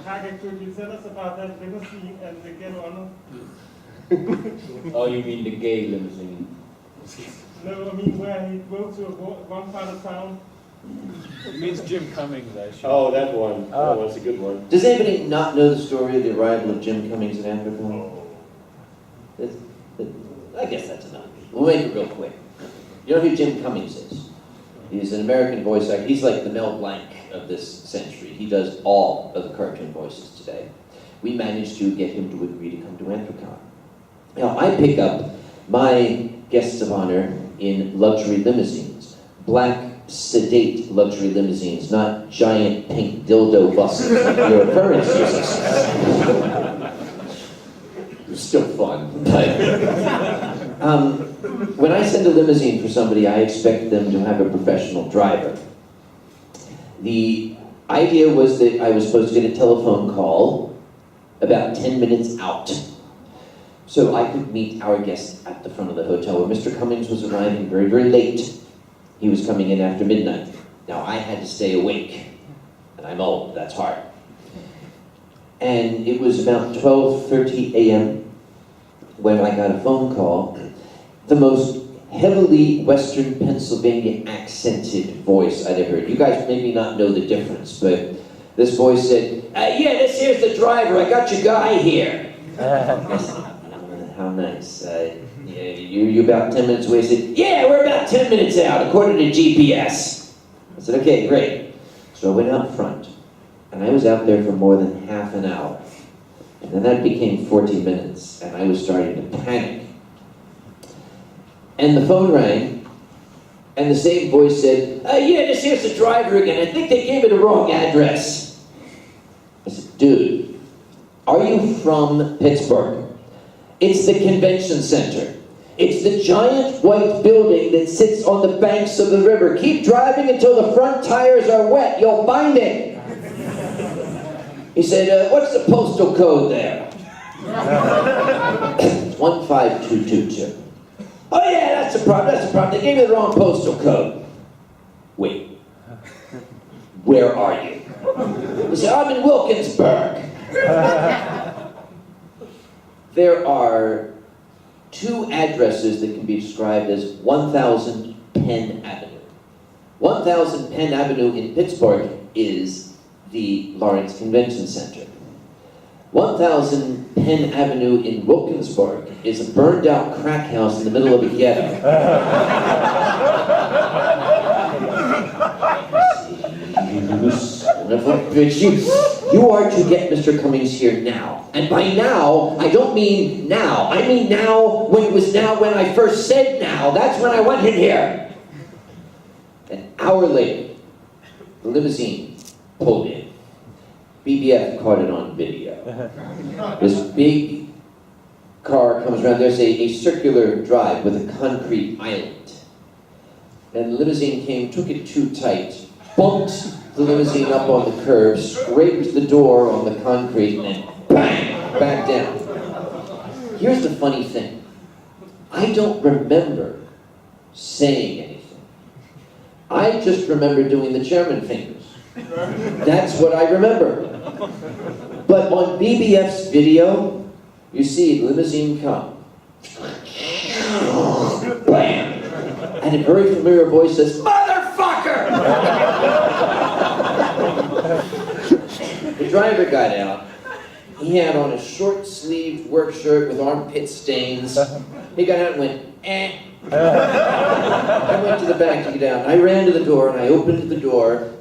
Kage, could you tell us about that limousine and the gay honor? Oh, you mean the gay limousine? No, I mean where he drove to one part of town. It means Jim Cummings, actually. Oh, that one. That was a good one. Does anybody not know the story of the arrival of Jim Cummings in Africa? I guess that's enough. We'll make it real quick. You know who Jim Cummings is? He's an American voice actor. He's like the Mel Blanc of this century. He does all of the cartoon voices today. We managed to get him to agree to come to Anthrocon. Now, I pick up my guests of honor in luxury limousines. Black, sedate luxury limousines, not giant pink dildo buses like your current uses. Still fun, but when I send a limousine for somebody, I expect them to have a professional driver. The idea was that I was supposed to get a telephone call about 10 minutes out, so I could meet our guest at the front of the hotel, where Mr. Cummings was arriving very, very late. He was coming in after midnight. Now, I had to stay awake, and I'm old, that's hard. And it was about 12:30 a.m. when I got a phone call. The most heavily Western Pennsylvania accented voice I'd ever heard. You guys maybe not know the difference, but this voice said, yeah, this here's the driver, I got your guy here. I said, how nice. You about 10 minutes away? He said, yeah, we're about 10 minutes out, according to GPS. I said, okay, great. So I went out front, and I was out there for more than half an hour. And then that became 40 minutes, and I was starting to panic. And the phone rang, and the same voice said, yeah, this here's the driver again. I think they gave me the wrong address. I said, dude, are you from Pittsburgh? It's the convention center. It's the giant white building that sits on the banks of the river. Keep driving until the front tires are wet. You'll find it. He said, what's the postal code there? 15222. Oh yeah, that's the problem, that's the problem. They gave me the wrong postal code. Wait, where are you? He said, I'm in Wilkinsburg. There are two addresses that can be described as 1000 Penn Avenue. 1000 Penn Avenue in Pittsburgh is the Lawrence Convention Center. 1000 Penn Avenue in Wilkinsburg is a burned out crack house in the middle of a ghetto. You are to get Mr. Cummings here now. And by now, I don't mean now. I mean now when it was now when I first said now. That's when I want him here. An hour later, the limousine pulled in. BBF caught it on video. This big car comes around. There's a circular drive with a concrete island. And the limousine came, took it too tight, bumped the limousine up on the curb, scraped the door on the concrete, and then bang, back down. Here's the funny thing. I don't remember saying anything. I just remember doing the chairman fingers. That's what I remember. But on BBF's video, you see the limousine come. Bam! And a very familiar voice says, "Motherfucker!" The driver got out. He had on a short-sleeved work shirt with armpit stains. He got out and went, eh. I went to the back to get out. I ran to the door and I opened the door.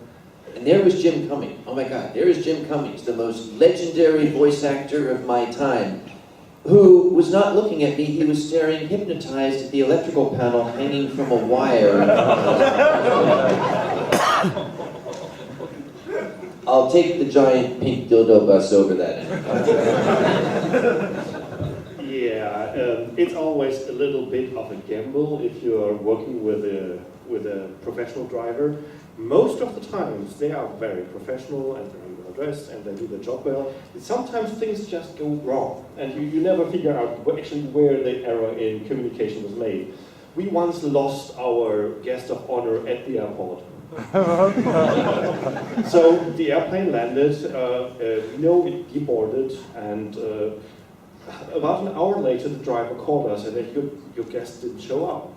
And there was Jim Cummings. Oh my God, there is Jim Cummings, the most legendary voice actor of my time, who was not looking at me, he was staring hypnotized at the electrical panel hanging from a wire. I'll take the giant pink dildo bus over that end. Yeah, it's always a little bit of a gamble if you are working with a professional driver. Most of the times they are very professional and very well dressed and they do their job well. Sometimes things just go wrong and you never figure out where the error in communication was made. We once lost our guest of honor at the airport So the airplane landed, it deboarded, and about an hour later the driver called us and said, your guest didn't show up.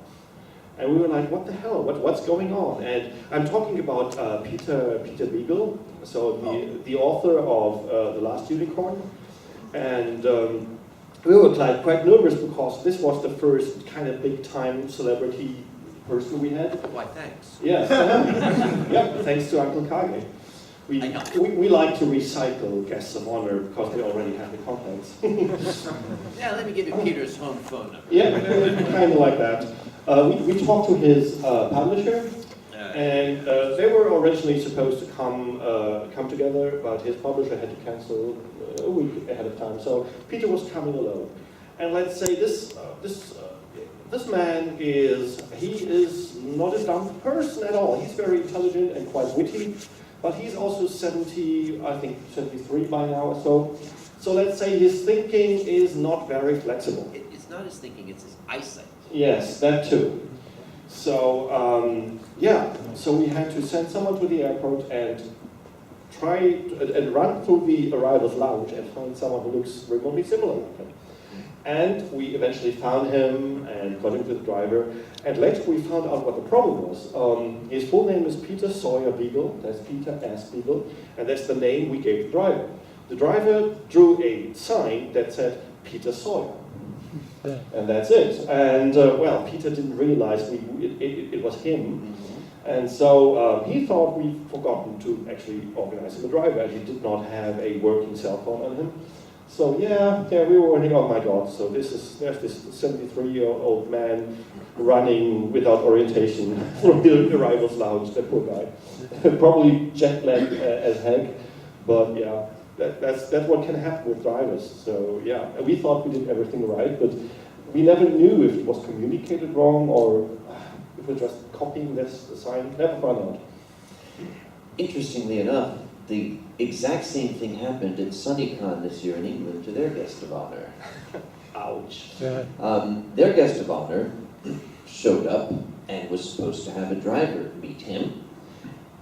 And we were like, what the hell, what's going on? And I'm talking about Peter Beagle, so the author of The Last Unicorn. And we were quite nervous because this was the first kind of big time celebrity person we had. Why, thanks. Yes, yeah, thanks to Uncle Kage. We like to recycle guests of honor because they already have the contacts. Yeah, let me give you Peter's home phone number. Yeah, kind of like that. We talked to his publisher, and they were originally supposed to come together, but his publisher had to cancel a week ahead of time. So Peter was coming alone. And let's say this man is not a dumb person at all. He's very intelligent and quite witty, but he's also 70, I think 73 by now or so. So let's say his thinking is not very flexible. It's not his thinking, it's his eyesight. Yes, that too. So, so we had to send someone to the airport and try and run through the arrivals lounge and find someone who looks remotely similar like him. And we eventually found him and got him to the driver. And later we found out what the problem was. His full name is Peter Sawyer Beagle. That's Peter S. Beagle. And that's the name we gave the driver. The driver drew a sign that said Peter Sawyer. And that's it. And Peter didn't realize it was him. And so he thought we'd forgotten to actually organize him a driver. And he did not have a working cell phone on him. So we were wondering, oh my God, so there's this 73-year-old man running without orientation through the arrivals lounge, that poor guy. Probably jet lagged as heck, but yeah, that's what can happen with drivers. So yeah, we thought we did everything right, but we never knew if it was communicated wrong or if we're just copying this sign. Never found out. Interestingly enough, the exact same thing happened at SunnyCon this year in England to their guest of honor. Ouch. Their guest of honor showed up and was supposed to have a driver meet him.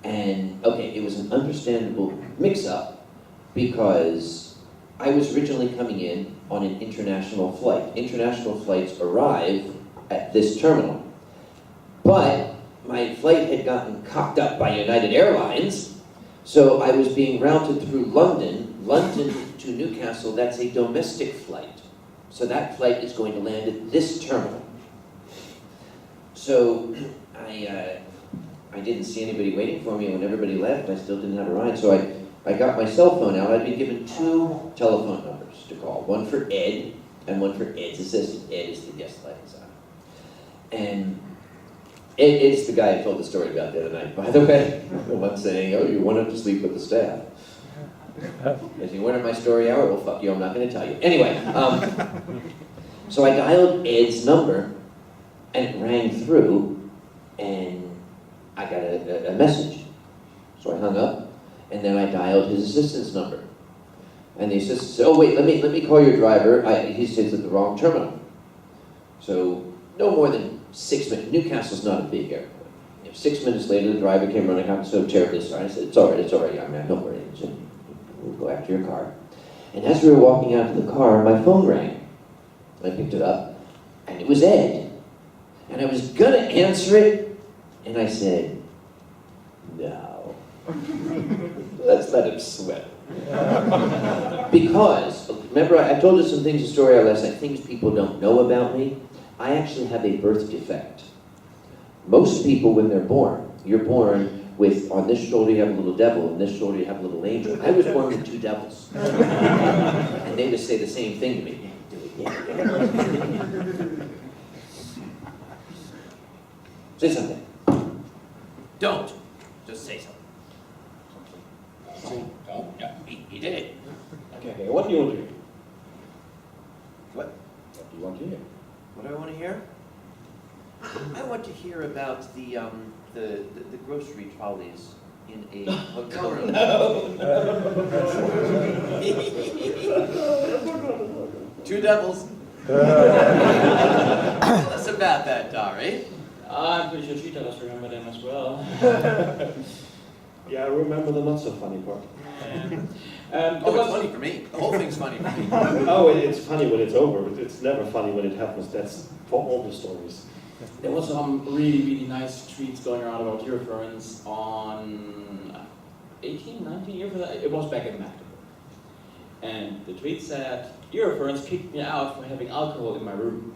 And, it was an understandable mix-up because I was originally coming in on an international flight. International flights arrive at this terminal. But my flight had gotten cocked up by United Airlines, so I was being routed through London to Newcastle. That's a domestic flight. So that flight is going to land at this terminal. So I didn't see anybody waiting for me, and when everybody left, I still didn't have a ride. So I got my cell phone out. I'd been given 2 telephone numbers to call, one for Ed and one for Ed's assistant. Ed is the guest liaison. And Ed's the guy I told the story about the other night, by the way. The one saying, you went up to sleep with the staff. As you wanted my story hour, well, fuck you, I'm not going to tell you. Anyway, so I dialed Ed's number, and it rang through, and I got a message. So I hung up, and then I dialed his assistant's number. And the assistant said, wait, let me call your driver. He says at the wrong terminal. So no more than 6 minutes. Newcastle's not a big airport. 6 minutes later, the driver came running out so terribly sorry. I said, it's all right, young man, don't worry. We'll go after your car. And as we were walking out to the car, my phone rang. I picked it up, and it was Ed. And I was gonna answer it, and I said, no. Let's let him sweat. Because, remember, I told you some things in story last night, things people don't know about me. I actually have a birth defect. Most people, when they're born, you're born with, on this shoulder you have a little devil, on this shoulder you have a little angel. I was born with 2 devils. And they just say the same thing to me. Say something. Don't. Just say something. Don't. Yeah. He did it. Okay, what do you want to hear? What? What do you want to hear? What do I want to hear? I want to hear about the grocery trolleys in a hotel room. Two devils. Tell us about that, Dari. I'm pretty sure she does remember them as well. Yeah, I remember the not so funny part. Oh, it's funny for me. The whole thing's funny for me. Oh, it's funny when it's over, but it's never funny when it happens. That's for all the stories. There was some really, really nice tweets going around about Eurofurence on 18, 19 years ago. It was back in Magdeburg. And the tweet said, Eurofurence kicked me out for having alcohol in my room.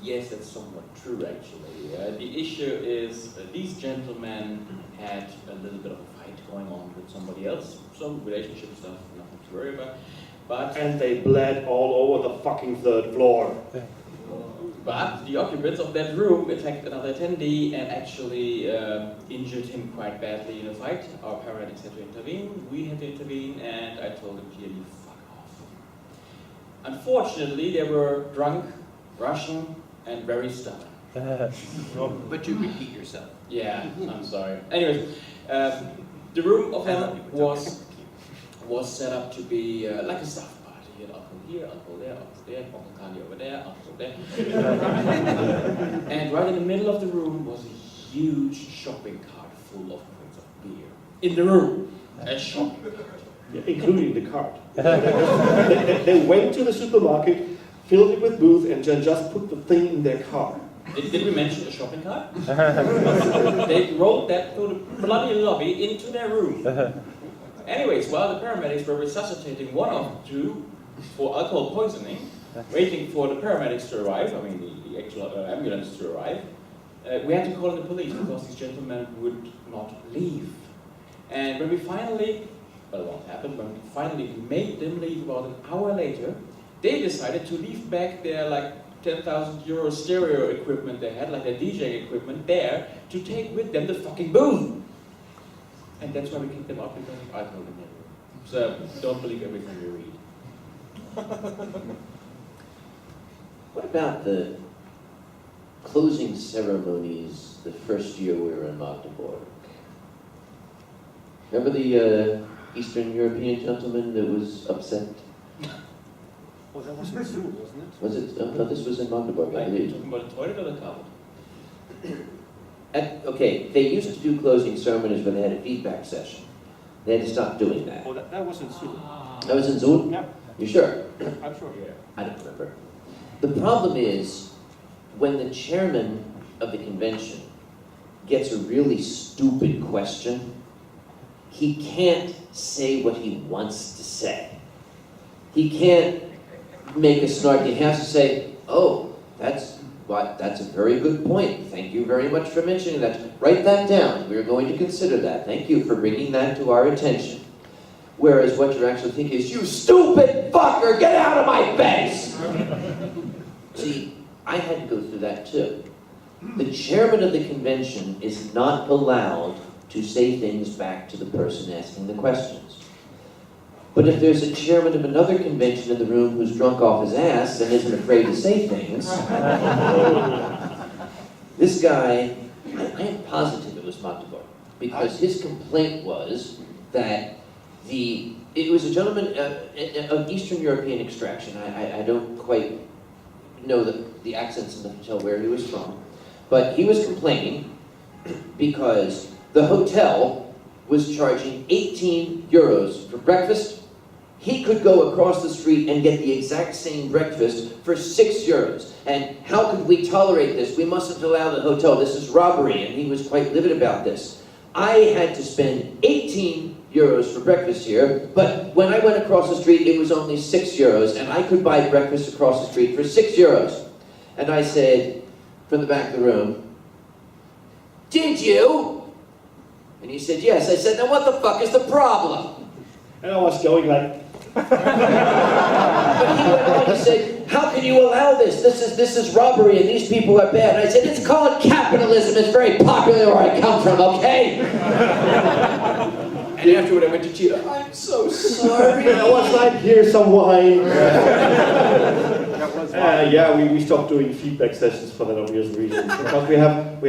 Yes, that's somewhat true, actually. The issue is these gentlemen had a little bit of a fight going on with somebody else. Some relationship stuff, nothing to worry about. But And they bled all over the fucking third floor. But the occupants of that room attacked another attendee and actually injured him quite badly in a fight. Our paramedics had to intervene, we had to intervene, and I told them clearly, fuck off. Unfortunately, they were drunk, Russian, and very stubborn. But you repeat yourself. Yeah, I'm sorry. Anyways, the room of them was set up to be like a staff party. You had alcohol here, alcohol there, Uncle Kanye over there, alcohol there. And right in the middle of the room was a huge shopping cart full of crates of beer. In the room, a shopping cart. Yeah, including the cart. They went to the supermarket, filled it with booze, and then just put the thing in their car. Did we mention the shopping cart? They rolled that through the bloody lobby into their room. Anyways, while the paramedics were resuscitating one of the two for alcohol poisoning, waiting for the paramedics to arrive, I mean the actual ambulance to arrive, we had to call in the police because these gentlemen would not leave. And when we finally, well, what happened, when we finally made them leave about an hour later, they decided to leave back their like 10,000 euro stereo equipment they had, like their DJing equipment there, to take with them the fucking booze. And that's why we kicked them out, because of alcohol in their room. So don't believe everything you read. What about the closing ceremonies the first year we were in Magdeburg? Remember the Eastern European gentleman that was upset? Well, that was in Seoul, wasn't it? Was it? No, this was in Magdeburg, I Are you believe. talking about the toilet or the cupboard? Okay, they used to do closing ceremonies when they had a feedback session. They had to stop doing that. Oh, that was in Seoul. That was in Zoom? Yeah, You sure? I'm sure. Yeah. I don't remember. The problem is, when the chairman of the convention gets a really stupid question, he can't say what he wants to say. He can't make a snark. He has to say, oh, that's a very good point. Thank you very much for mentioning that. Write that down. We're going to consider that. Thank you for bringing that to our attention. Whereas what you're actually thinking is, you stupid fucker, get out of my face! See, I had to go through that too. The chairman of the convention is not allowed to say things back to the person asking the questions. But if there's a chairman of another convention in the room who's drunk off his ass and isn't afraid to say things, this guy, I am positive it was Magdeburg, because his complaint was that it was a gentleman of Eastern European extraction. I don't quite know the accents enough to tell where he was from, but he was complaining because the hotel was charging 18 euros for breakfast. He could go across the street and get the exact same breakfast for 6 euros. And how could we tolerate this? We mustn't allow the hotel. This is robbery. And he was quite livid about this. I had to spend 18 euros for breakfast here, but when I went across the street, it was only 6 euros, and I could buy breakfast across the street for 6 euros. And I said, from the back of the room, did you? And he said, yes. I said, then what the fuck is the problem? And I was going like, But he went on, he said, how can you allow this? This is robbery and these people are bad. And I said, it's called capitalism. It's very popular where I come from, okay? And afterward I went to Cheetah. I'm so sorry. I was like, here's some wine. Yeah, we stopped doing feedback sessions for that obvious reason. Because we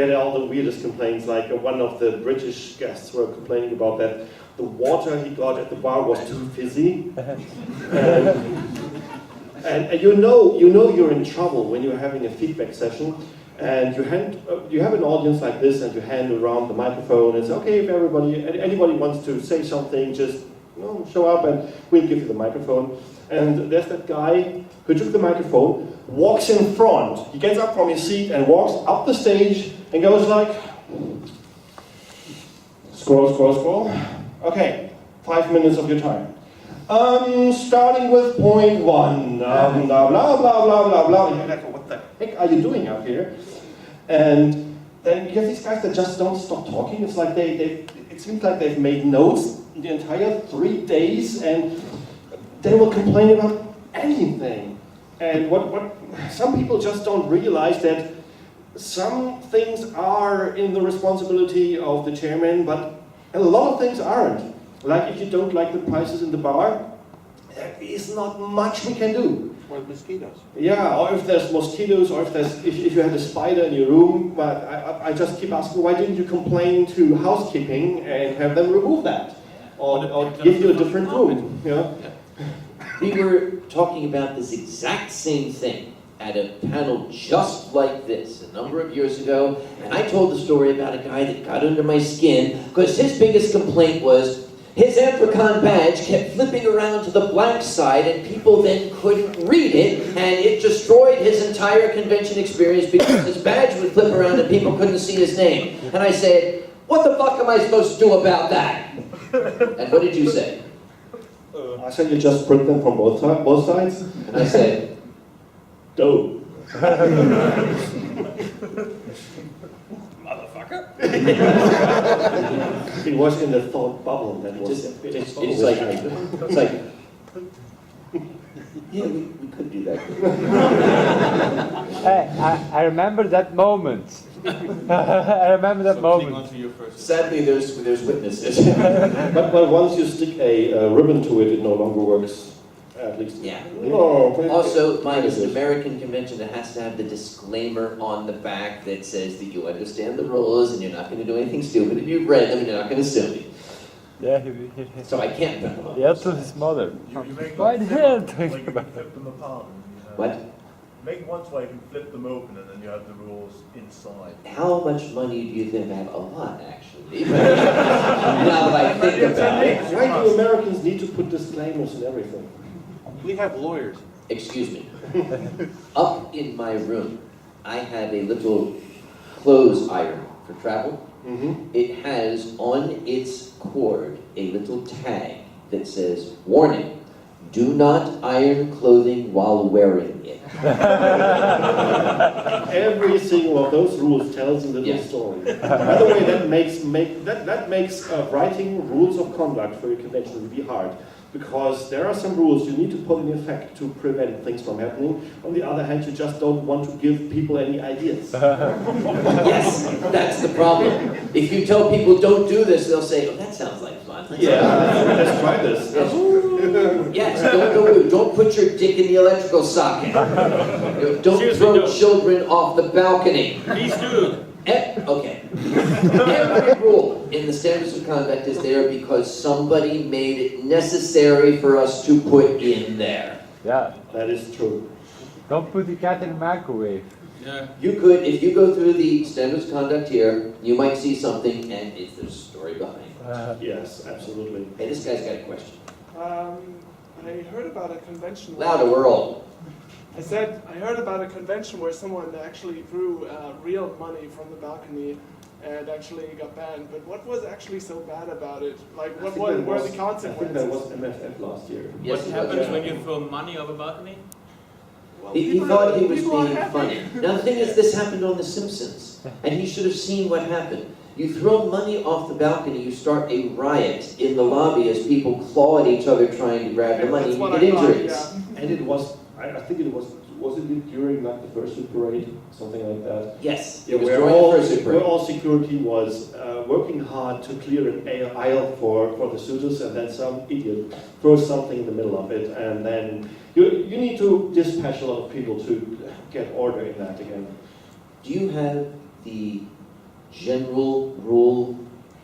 had all the weirdest complaints, like one of the British guests were complaining about that the water he got at the bar was too fizzy. And you know you're in trouble when you're having a feedback session, and you have an audience like this, and you hand around the microphone and say, okay, if anybody wants to say something, just show up and we'll give you the microphone. And there's that guy who took the microphone, walks in front. He gets up from his seat and walks up the stage and goes like, scroll. Okay, 5 minutes of your time. Starting with point 1, blah, blah, blah, blah, blah. And you're like, what the heck are you doing out here? And then you have these guys that just don't stop talking. It's like it seems like they've made notes the entire 3 days, and they will complain about anything. And what some people just don't realize that some things are in the responsibility of the chairman, but a lot of things aren't. Like if you don't like the prices in the bar, there is not much we can do. Or mosquitoes. Yeah, or if there's mosquitoes, or if you had a spider in your room, but I just keep asking, why didn't you complain to housekeeping and have them remove that? Or give you a different room, you know? We were talking about this exact same thing at a panel just like this a number of years ago, and I told the story about a guy that got under my skin because his biggest complaint was his Apricon badge kept flipping around to the black side and people then couldn't read it, and it destroyed his entire convention experience because his badge would flip around and people couldn't see his name. And I said, what the fuck am I supposed to do about that? And what did you say? I said you just print them from both sides. And I said, Dope. Motherfucker. He was in the thought bubble. That was. it's like, yeah, we could do that. Hey, I remember that moment. I remember that moment. Sadly, there's witnesses. but once you stick a ribbon to it, it no longer works. At least. Yeah. No. Also, mine is an American convention that has to have the disclaimer on the back that says that you understand the rules and you're not going to do anything stupid. If you've read them, and you're not going to sue me. Yeah, So I can't. he had to his mother. Why the hell think about it? Flip them apart. What? Make one way you can flip them open and then you have the rules inside. How much money do you think I have? A lot, actually. Now that I think about it. Why do Americans need to put disclaimers and everything? We have lawyers. Excuse me. Up in my room, I have a little clothes iron for travel. Mm-hmm. It has on its cord a little tag that says, warning, do not iron clothing while wearing it. Every single of those rules tells a little story. By the way, that makes writing rules of conduct for your convention really hard, because there are some rules you need to put in effect to prevent things from happening. On the other hand, you just don't want to give people any ideas. Yes, that's the problem. If you tell people don't do this, they'll say, oh, that sounds like fun. Let's try this. Yes, don't put your dick in the electrical socket. Don't throw children off the balcony. Please do. Okay. Every rule in the standards of conduct is there because somebody made it necessary for us to put in there. Yeah. That is true. Don't put the cat in the microwave. Yeah. You could, if you go through the standards of conduct here, you might see something and there's a story behind it. Yes, absolutely. Hey, this guy's got a question. I heard about a convention. Louder, we're old. I heard about a convention where someone actually threw real money from the balcony and actually got banned. But what was actually so bad about it? Like, what were the I think consequences? that was MFF last year. Yes, What it happens was. when you throw money off a balcony? Well, He people thought he was people are being happy. funny. Now the thing is, this happened on The Simpsons, and he should have seen what happened. You throw money off the balcony, you start a riot in the lobby as people claw at each other trying to grab the money, That's and what you I get thought, injuries. yeah. And it was, I think it was it during like the Fursuit Parade, something like that? Yes, Yeah, it was where during all, the first where parade. all security was working hard to clear an aisle for the suitors, and then some idiot throws something in the middle of it, and then you need to dispatch a lot of people to get order in that again. Do you have the general rule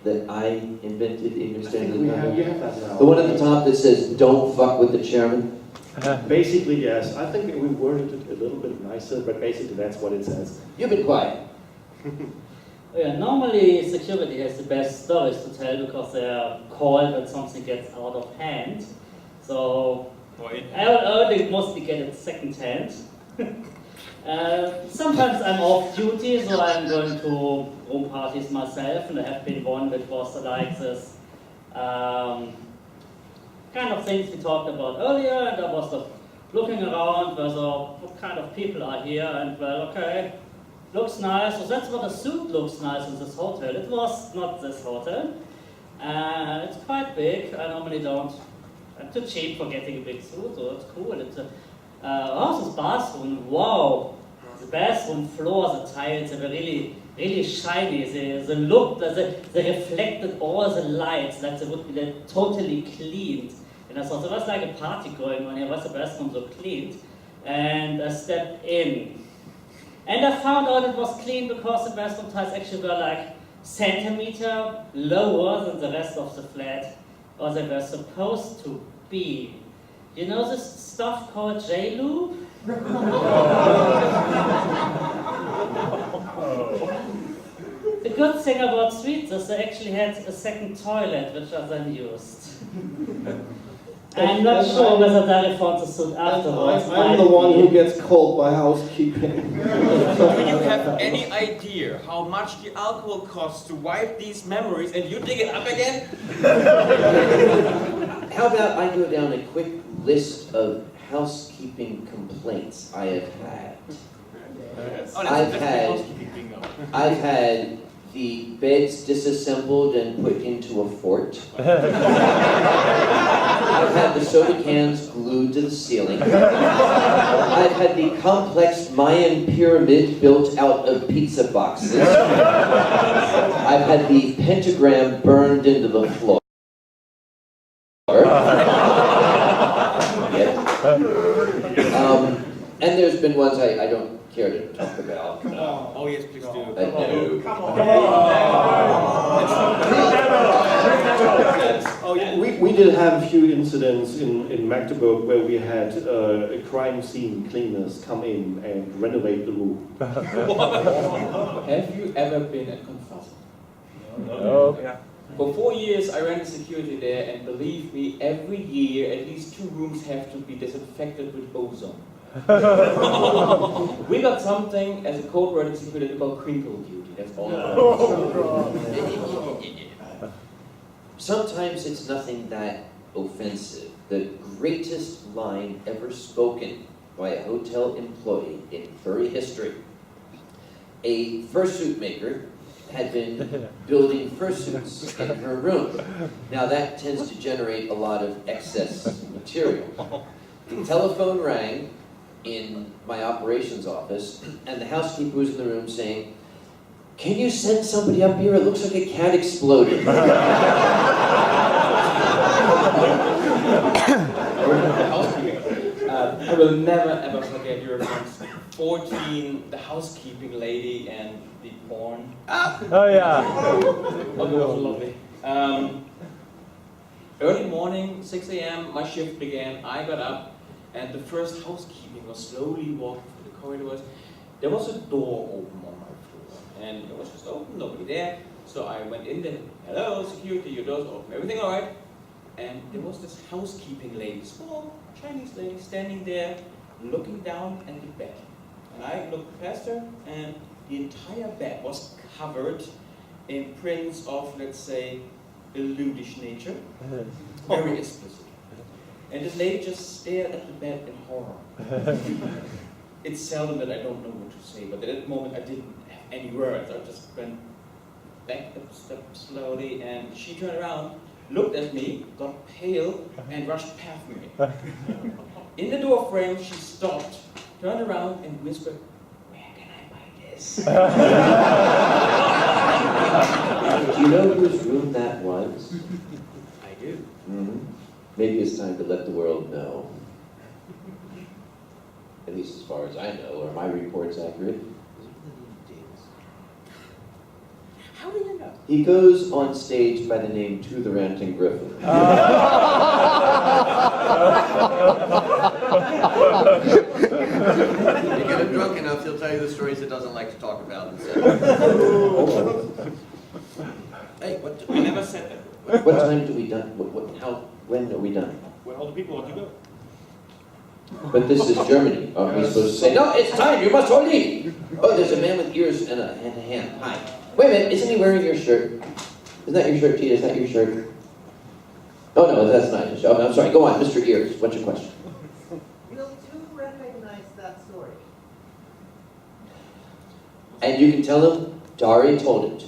that I invented in your I think standard you conduct? have that now. The one at the top that says, don't fuck with the chairman? Basically, yes. I think we worded it a little bit nicer, but basically that's what it says. You've been quiet. Yeah, normally security has the best stories to tell because they are called when something gets out of hand. So I only mostly get it second hand. Sometimes I'm off duty, so I'm going to room parties myself, and there have been one which was like this kind of things we talked about earlier, and I was looking around whether what kind of people are here, and well, okay, looks nice. So that's what a suit looks nice in this hotel. It was not this hotel. It's quite big. I normally don't. I'm too cheap for getting a big suit, so it's cool. It's a this bathroom. Wow, the bathroom floor, the tiles, they were really shiny. The look, they reflected all the lights, like they would be totally cleaned. And I thought there was like a party going on here. Why is the bathroom so cleaned? And I stepped in. And I found out it was clean because the bathroom tiles actually were like centimeter lower than the rest of the flat, or they were supposed to be. You know this stuff called J-Lube? The good thing about suites is they actually had a second toilet, which I then used. I'm not sure whether Dario found the suit afterwards. I'm the one who gets called by housekeeping. Do you have any idea how much the alcohol costs to wipe these memories and you dig it up again? How about I go down a quick list of housekeeping complaints I have had. I've had the beds disassembled and put into a fort. I've had the soda cans glued to the ceiling. I've had the complex Mayan pyramid built out of pizza boxes. I've had the pentagram burned into the floor. And there's been ones I don't care to talk about. Oh yes, please do. No. Oh, yeah, we did have a few incidents in Magdeburg where we had crime scene cleaners come in and renovate the room. Have you ever been at Confess? No. Yeah. For 4 years I ran security there, and believe me, every year at least 2 rooms have to be disinfected with ozone. We got something as a code word in security called crinkle duty. That's all. Sometimes it's nothing that offensive. The greatest line ever spoken by a hotel employee in furry history. A fursuit maker had been building fursuits in her room. Now that tends to generate a lot of excess material. The telephone rang in my operations office, and the housekeeper was in the room saying, "Can you send somebody up here? It looks like a cat exploded." I will never ever forget your reference. 14, the housekeeping lady and the porn. Oh yeah. Oh, that was lovely. Early morning, 6 a.m., my shift began. I got up, and the first housekeeping was slowly walking through the corridors. There was a door open on my floor, and it was just open, nobody there. So I went in there, hello, security, your door's open, everything all right? And there was this housekeeping lady, small Chinese lady, standing there, looking down at the bed. And I looked past her, and the entire bed was covered in prints of, let's say, a lewdish nature, very explicit. And this lady just stared at the bed in horror. It's seldom that I don't know what to say, but at that moment I didn't have any words. I just went back a step slowly, and she turned around, looked at me, got pale, and rushed past me. In the door frame, she stopped, turned around, and whispered, "Where can I buy this?" Do you know whose room that was? I do. Mm-hmm. Maybe it's time to let the world know. At least as far as I know. Are my reports accurate? How do you know? He goes on stage by the name To the Ranting Griffin. get him drunk enough, he'll tell you the stories he doesn't like to talk about instead. Hey, what? I never said that. What time do we done? When are we done? When all the people want to go. But this is Germany. Aren't we supposed to say, no, it's time, you must all leave? Oh, there's a man with ears and a hand. Hi. Wait a minute, isn't he wearing your shirt? Isn't that your shirt, Tita? Is that your shirt? Oh, no, that's not his shirt. Oh, I'm sorry. Go on, Mr. Ears. What's your question? Will you recognize that story? And you can tell him, Dari told him to.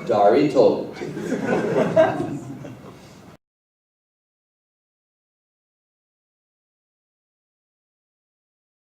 Dari told him to.